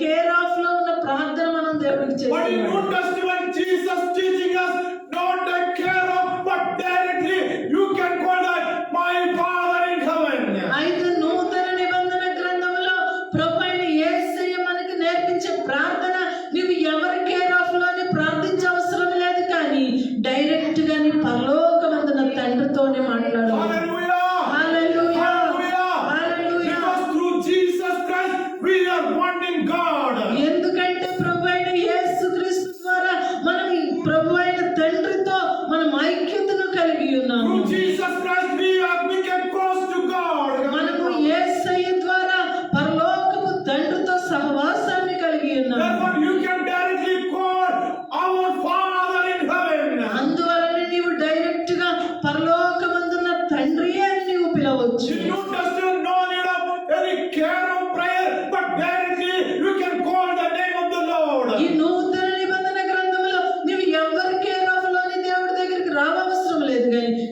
కేర్ ఆఫ్ లో ఉన్న ప్రార్థన మనం దేవుడికి But in చేయాలి. New Testament, Jesus teaching us not a care of, but directly you can call that my Father in heaven. అయితే నూతన నిబంధన గ్రంథంలో ప్రభువైన యేసయ్య మనకి నేర్పించే ప్రార్థన నీవు ఎవరి కేర్ ఆఫ్ లోని ప్రార్థించే అవసరం లేదు, కానీ డైరెక్ట్ గా నీ పరలోకమందున తండ్రితోనే మాట్లాడాలి. Hallelujah. Hallelujah, Hallelujah. Hallelujah. Because through Jesus Christ, we are one in God. ఎందుకంటే ప్రభువైన యేసుక్రీస్తు ద్వారా మనం ఈ ప్రభువైన తండ్రితో మనం ఐక్యతను కలిగి ఉన్నాము. Through Jesus Christ, we have become close to God. మనము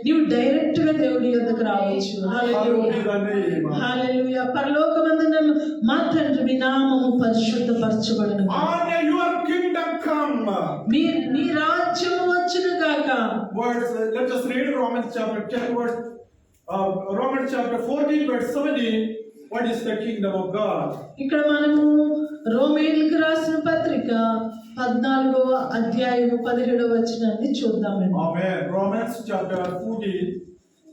నీవు డైరెక్ట్ గా దేవుడి యొద్దకు రావచ్చు. Hallowed be thy name. హల్లెలూయా. పరలోకమందున మా తండ్రి మీ నామము పరిశుద్ధపరచబడును. And your kingdom come. నీ రాజ్యము వచ్చును గాక. Words, let us read Romans chapter 10 verse Romans chapter 14 verse 17. What is the kingdom of God? ఇక్కడ మనము రోమేయులకు రాసిన పత్రిక 14వ అధ్యాయము 17వ వచనాన్ని చూద్దామండి. Amen. Romans chapter 14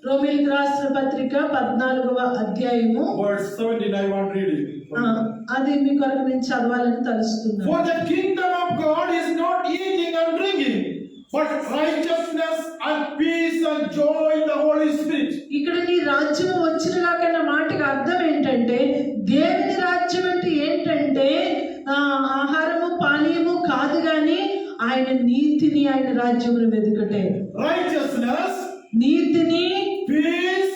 రోమేయులకు రాసిన పత్రిక 14వ అధ్యాయము verse 17. I want to read it. అది మీ కొరకు నేను చదవాలని తలుస్తున్నాను. For the kingdom of God is not eating and drinking, but righteousness and peace and joy in the Holy Spirit. ఇక్కడ నీ రాజ్యం వచ్చిన కాకన్న మాటకి అర్థం ఏంటంటే, దేవుని రాజ్యం అంటే ఏంటంటే ఆహారము పానీయము కాదు గాని ఆయన నీతిని, ఆయన రాజ్యమును వెతుకటే. Righteousness, నీతిని, peace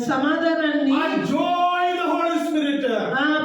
సమాధానాన్ని, and joy in the Holy Spirit.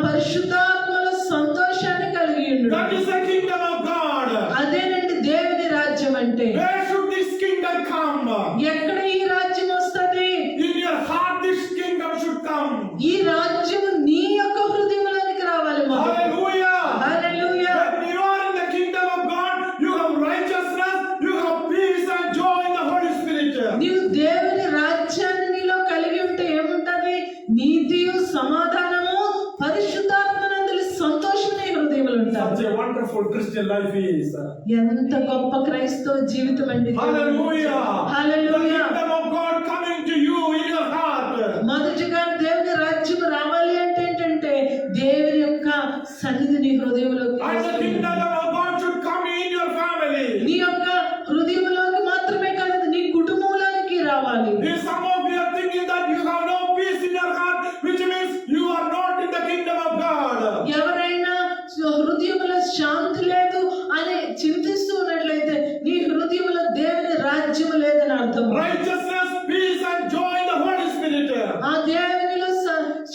పరిశుద్ధాత్మల సంతోషాన్ని కలిగి ఉండు. That is the kingdom of God. అదేనండి దేవుని రాజ్యం అంటే. Where should this kingdom come? ఎక్కడ ఈ రాజ్యం వస్తది? In your heart this kingdom should come. ఈ రాజ్యం నీ యొక్క హృదయంలోనికి రావాలి. Hallelujah. Hallelujah. When you are in the kingdom of God, you have righteousness, you have peace and joy in the Holy Spirit. నీవు దేవుని రాజ్యాన్ని నీలో కలిగి ఉంటే ఏముంటది? నీతియు, సమాధానము, పరిశుద్ధాత్మనందలి సంతోషం నీ హృదయంలో ఉంటాయి. Such a wonderful Christian life is. ఎంత గొప్ప క్రైస్తవ జీవితం అండి. Hallelujah. Hallelujah. The kingdom of God coming to you in your heart. మొదటిగా దేవుని రాజ్యం రావాలి అంటే ఏంటంటే దేవుని యొక్క సన్నిధి నీ హృదయంలోకి And the kingdom of God should come in your family. నీ యొక్క హృదయంలోకి మాత్రమే కాదు, నీ కుటుంబంలోనికి రావాలి. If some of you are thinking that you have no peace in your heart, which means you are not in the kingdom of God. ఎవరైనా హృదయంలో శాంతి లేదు అని చింతిస్తూ ఉన్నట్లయితే నీ హృదయంలో దేవుని రాజ్యం లేదని అర్థం. Righteousness, peace and joy in the Holy Spirit. ఆ దేవునిలో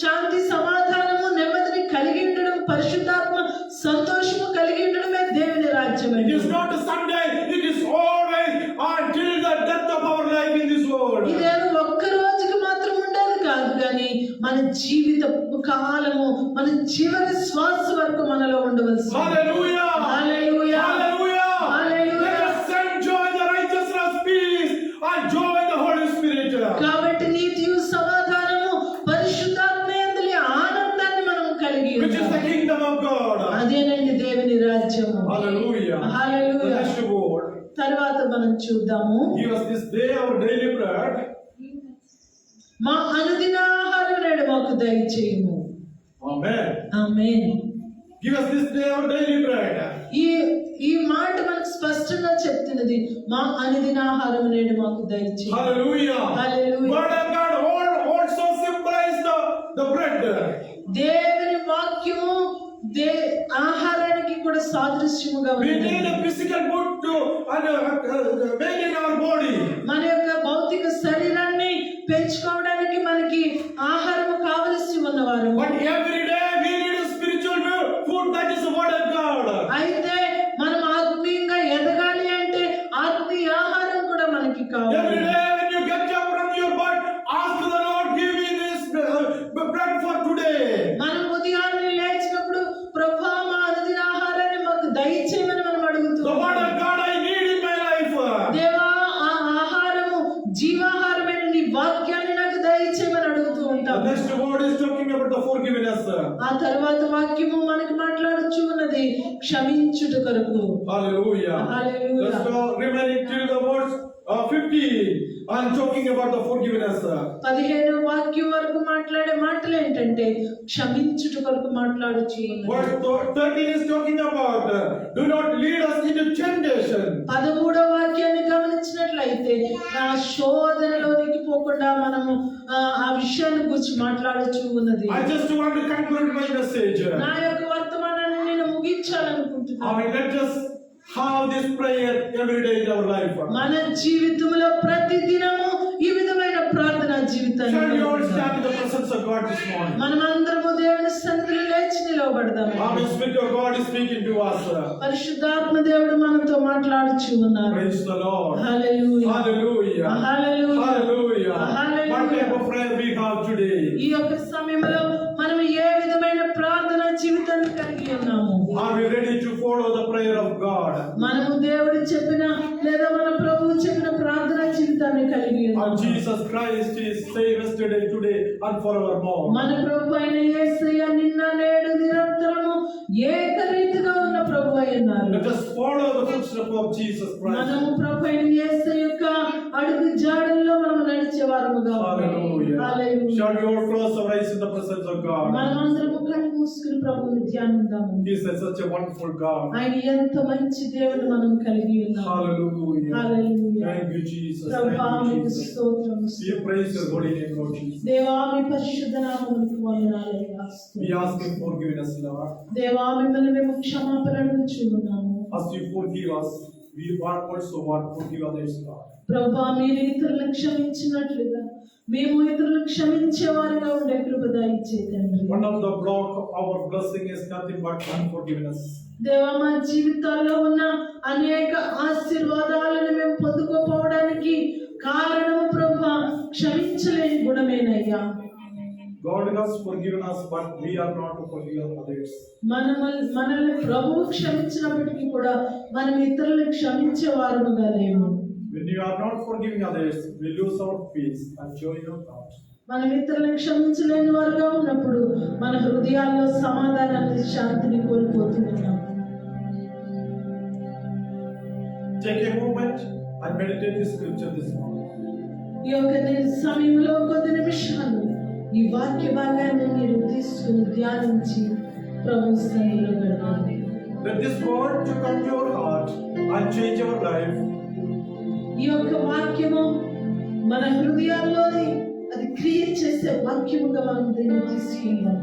శాంతి, సమాధానము, నెమ్మదిని కలిగి ఉండడం, పరిశుద్ధాత్మ సంతోషము కలిగి ఉండడమే దేవుని రాజ్యం. It is not a Sunday, it is always until the death of our life in this world. ఇదేదో ఒక్క రోజుకి మాత్రం ఉండేది కాదు కానీ మన జీవిత కాలము, మన చివరి శ్వాస వరకు మనలో ఉండవలసి. Hallelujah. Hallelujah. Hallelujah. Hallelujah. Let us enjoy the righteousness, peace and joy in the Holy Spirit. కాబట్టి నీతియు, సమాధానము, పరిశుద్ధాత్మయందలి ఆనందాన్ని మనం కలిగి Which is the ఉండాలి. kingdom of God. అదేనండి దేవుని రాజ్యము. Hallelujah. The hallelujah. next word. తర్వాత మనం చూద్దాము. Give us this day our daily bread. మా అనుదిన ఆహారం నేడు మాకు దయచేయము. Amen. Amen. Give us this day our daily bread. ఈ మాట మనకు స్పష్టంగా చెప్తున్నది, మా అనుదిన ఆహారం నేడు మాకు దయచేయము. Hallelujah. Hallelujah. Word of God also symbolize the bread. దేవుని వాక్యము ఆహారానికి కూడా సాదృశ్యముగా We ఉంది. need a physical food to maintain our body. మన యొక్క భౌతిక శరీరాన్ని పెంచుకోవడానికి మనకి ఆహారం కావలసి ఉన్నవారు. But every day we need a spiritual food, that is the word of God. అయితే మనం ఆత్మీయంగా ఎదగాలి అంటే ఆత్మీయ ఆహారం కూడా మనకి Every కావాలి. day when you get up from your bed, ask the Lord, give me this bread for today. మనం ఉదయాన్నే లేచినప్పుడు ప్రభువా మా అనుదిన ఆహారాన్ని మాకు దయచేయమని మనం అడుగుతూ The word of God I need in my life. దేవా ఆ ఆహారము జీవాహారమైన నీ వాక్యాన్ని నాకు దయచేయమని అడుగుతూ The ఉంటాం. next word is talking about the forgiveness. ఆ తర్వాత వాక్యము మనకి మాట్లాడుచు ఉన్నది క్షమించుట కొరకు. Hallelujah. Hallelujah. Let's go remaining till the verse 15. I'm talking about the forgiveness. 15వ వాక్యం వరకు మాట్లాడే మాటలు ఏంటంటే క్షమించుట కొరకు మాట్లాడుచు ఉన్నది. Verse 13 is talking about do not lead us into temptation. 13వ వాక్యాన్ని గమనించినట్లయితే ఆ శోధనలోనికి పోకుండా మనము ఆ విషయాన్ని గురించి మాట్లాడుచు ఉన్నది. I just want to conclude my message. నా యొక్క వర్తమానాన్ని నేను ముగించాలనుకుంటున్నాను. I mean, let us have this prayer every day in our life. మన జీవితంలో ప్రతి దినము ఈ విధమైన ప్రార్థనా జీవితాన్ని Shall we all stand in the presence of God this morning? మనమందరము దేవుని సన్నిధిలో లేచి నిలవాలి. పిలువబడదాం. Amen. Spirit of God is speaking to us. పరిశుద్ధాత్మ దేవుడు మనతో మాట్లాడుచు ఉన్నారు. Praise the Lord. Hallelujah, Hallelujah. Hallelujah, Hallelujah. Hallelujah. What type of prayer we have today? ఈ యొక్క సమయంలో మనం ఏ విధమైన ప్రార్థన జీవితాన్ని కలిగి ఉన్నాము? Are we ready to follow the prayer of God? మనము దేవుడు చెప్పిన లేదా మన ప్రభువు చెప్పిన ప్రార్థన జీవితాన్ని కలిగి Our ఉన్నాము. Jesus Christ is same yesterday, today, and forevermore. మన ప్రభు అయిన యేసయ్య నిన్న నేడు నిరంతరము ఏకరీతిగా ఉన్న ప్రభు అయి ఉన్నారు. Let us follow the footsteps of Jesus Christ. మనము ప్రభు అయిన యేసయ్య యొక్క అడుగు జాడల్లో మనము నడిచే వారముగా ఉన్నాము. Hallelujah. Hallelujah. Shall we all close our eyes in the presence of God? మనమందరము కళ్ళు మూసుకుని ప్రభువుని ధ్యానిద్దాము. He is such a wonderful God. ఆయన ఎంత మంచి దేవుడు మనం కలిగి ఉన్నాము. Hallelujah. Hallelujah. Thank you, Jesus. ప్రభువా Thank you, మీకు Jesus. స్తోత్రము. We praise your holy name, Lord Jesus. దేవా మీ పరిశుద్ధ నామమునకు వందనాలయ్యా. We ask Him for giving us love. దేవా మిమ్మల్ని మేము క్షమాపణ అడుగుచున్నాము. As you forgive us, we want also want to forgive others, Lord. ప్రభువా మీరు ఇతరులను క్షమించినట్లుగా మేము ఇతరులను క్షమించే వారిగా ఉండే కృప దయచేయండి. One of the block of our blessing is nothing but unforgiveness. దేవా మా జీవితాల్లో ఉన్న అనేక ఆశీర్వాదాలను మేము పొందుకోపోవడానికి కారణం ప్రభువా క్షమించలేని గుణమేనయ్యా. God has forgiven us, but we are not to forgive others. మనల్ని ప్రభువు క్షమించినప్పటికీ కూడా మనం ఇతరులను క్షమించే వారముగా లేము. When you are not forgiving others, we lose our peace and joy of God. మనం ఇతరులను క్షమించలేని వారుగా ఉన్నప్పుడు మన హృదయాల్లో సమాధానాన్ని శాంతిని కోల్పోతున్నాం. Take a moment and meditate this scripture this morning. ఈ యొక్క సమయంలో కొద్ది నిమిషాలు ఈ వాక్య భాగాన్ని మీరు తీసుకుని ధ్యానించి ప్రభు సన్నిధిలో గడపండి. Let this word to come to your heart and change your life. ఈ యొక్క వాక్యము మన హృదయాల్లోని అది క్రియ చేసే వాక్యముగా మనం దీన్ని తీసుకెళ్ళాం.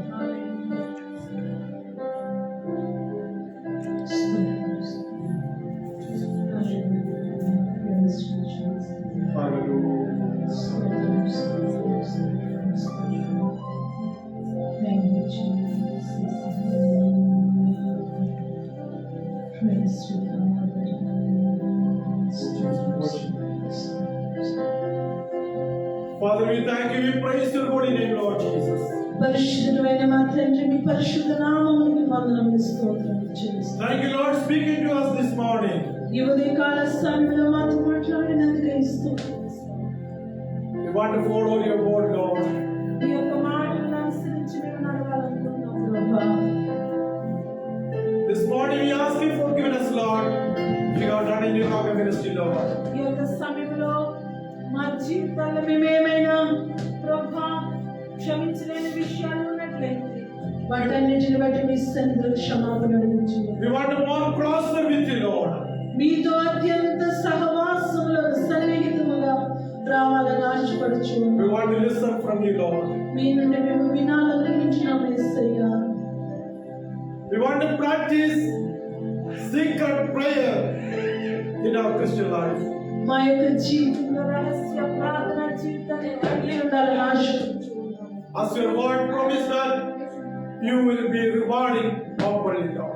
Father, we thank you, we praise your holy name, Lord Jesus. పరిశుద్ధమైన మా తండ్రి మీ పరిశుద్ధ నామమునికి వందనములు స్తోత్రములు చెల్లిస్తున్నాము. Thank you, Lord, speaking to us this morning. ఈ ఉదయకాల సమయంలో మాతో మాట్లాడినందుకు స్తోత్రం. We want to follow your word, Lord. ఈ యొక్క మాటలను అనుసరించి మేము నడవాలనుకుంటున్నాం ప్రభువా. This morning we ask you forgiveness, Lord. We are done in your ministry, Lord. ఈ యొక్క సమయంలో మా జీవితాల్లో మేమేమైనా ప్రభువా క్షమించలేని విషయాలు ఉన్నట్లయితే వాటన్నిటిని బట్టి మీ సన్నిధిలో క్షమాపణ అడుగుచున్నాము. We want to walk closer with you, Lord. మీతో అత్యంత సహవాసంలో సన్నిహితముగా రావాలని ఆశపడుచున్నాము. We want to listen from you, Lord. మీ నుండి మేము వినాలనుకుంటున్నాము యేసయ్యా. We want to practice secret prayer in our Christian life. మా యొక్క జీవితంలో రహస్య ప్రార్థన జీవితాన్ని కలిగి ఉండాలని ఆశపడుచున్నాము. As your word promised that you will be rewarding openly, Lord.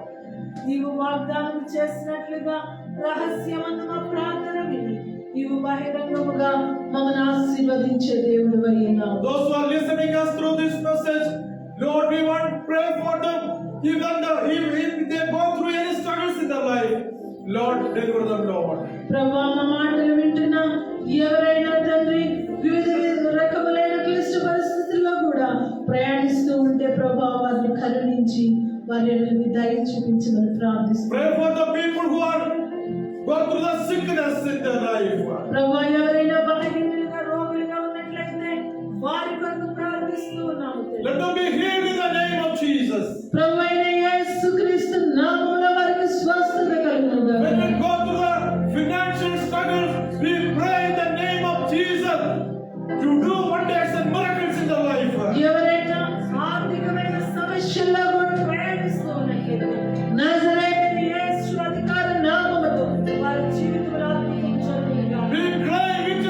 నీవు వాగ్దానం చేసినట్లుగా రహస్యమందు మా ప్రార్థన విని నీవు బహిరంగముగా మమ్మల్ని ఆశీర్వదించే దేవుడు అయ్యినావు. Those who are listening us through this message, Lord, we want to pray for them. If they go through any struggles in their life, Lord, deliver them, Lord. ప్రభువా మా మాటలు వింటున్న ఎవరైనా తండ్రి వివిధ రకములైన క్లిష్ట పరిస్థితుల్లో కూడా ప్రయాణిస్తూ ఉంటే ప్రభువా వారిని కరుణించి వారిని దయ చూపించమని ప్రార్థిస్తున్నాం. Pray for the people who are going through the sickness in their life. ప్రభువా ఎవరైనా బలహీనులుగా రోగులుగా ఉన్నట్లయితే వారి కొరకు ప్రార్థిస్తూ ఉన్నాము. Let them be healed in the name of Jesus. ప్రభువైన యేసుక్రీస్తు నామములో వారికి స్వస్థత కలుగును. When we go through the financial struggles, we pray in the name of Jesus to do wonders and miracles in their life. ఎవరైనా ఆర్థికమైన సమస్యల్లో కూడా ప్రయాణిస్తూ ఉన్నట్లయితే నజరేయుడైన యేసు అధికార నామములో వారి జీవితంలో అద్భుతం జరుగునుగాక. We cry with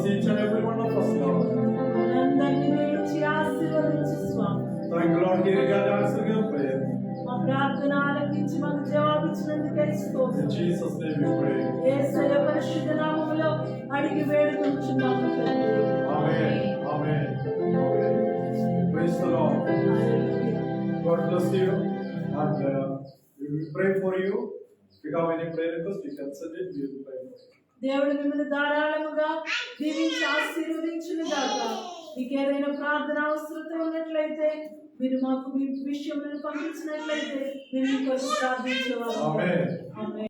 each and every one of us, Lord. మనందరినీ దీవించి ఆశీర్వదించు స్వామి. Thank you, Lord, hearing and answering your prayer. మా ప్రార్థన ఆలకించి మాకు జవాబిచ్చినందుకే In స్తోత్రం. Jesus' name we pray. యేసయ్య పరిశుద్ధ నామములో అడిగి వేడుకొనుచున్నాము తండ్రి. Amen. Amen. Amen. Praise the Lord. God bless you. And we will pray for you. If you have any prayer request, you can send it. We will pray for you. దేవుడు మిమ్మల్ని ధారాళముగా దీవించి ఆశీర్వదించును గాక. మీకు ఏదైనా ప్రార్థన అవసరత ఉన్నట్లయితే మీరు మాకు మీ విషయములను పంపించినట్లయితే మేము మీ కొరకు ప్రార్థించేవారు. Amen. ఆమేన్.